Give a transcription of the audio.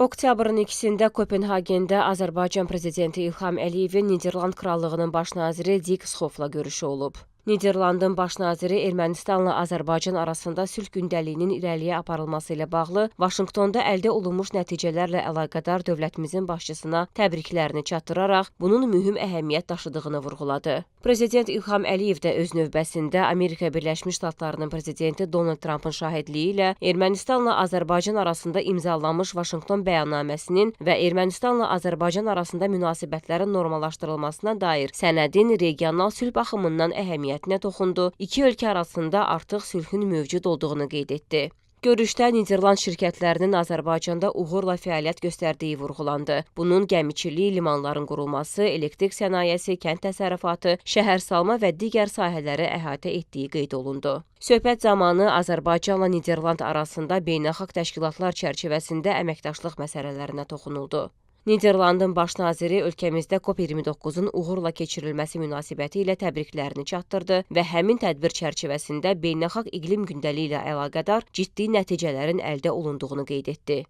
Oktyabrın 2-də Kopenhagendə Azərbaycan prezidenti İlham Əliyevin Niderland Krallığının baş naziri Dik Schof'la görüşü olub. Niderlandın baş naziri Ermənistanla Azərbaycan arasında sülh gündəliyinin irəliyə aparılması ilə bağlı Vaşinqtonda əldə olunmuş nəticələrlə əlaqədar dövlətimizin başçısına təbriklərini çatdıraraq bunun mühüm əhəmiyyət daşıdığını vurğuladı. Prezident İlham Əliyev də öz növbəsində Amerika Birləşmiş Ştatlarının prezidenti Donald Trumpın şahidliyi ilə Ermənistanla Azərbaycan arasında imzalanmış Vaşinqton bəyannaməsinin və Ermənistanla Azərbaycan arasında münasibətlərin normallaşdırılmasına dair sənədin regional sülh baxımından əhəmiyyətinə toxundu, iki ölkə arasında artıq sülhün mövcud olduğunu qeyd etdi. Görüşdə Niderland şirkətlərinin Azərbaycanda uğurla fəaliyyət göstərdiyi vurğulandı. Bunun gəmiçilik, limanların qurulması, elektrik sənayesi, kənd təsərrüfatı, şəhərsalma və digər sahələri əhatə etdiyi qeyd olundu. Söhbət zamanı Azərbaycanla Niderland arasında beynəlxalq təşkilatlar çərçivəsində əməkdaşlıq məsələlərinə toxunuldu. Niderlandın baş naziri ölkəmizdə COP29-un uğurla keçirilməsi münasibəti ilə təbriklərini çatdırdı və həmin tədbir çərçivəsində beynəlxalq iqlim gündəliyi ilə əlaqədar ciddi nəticələrin əldə olunduğunu qeyd etdi.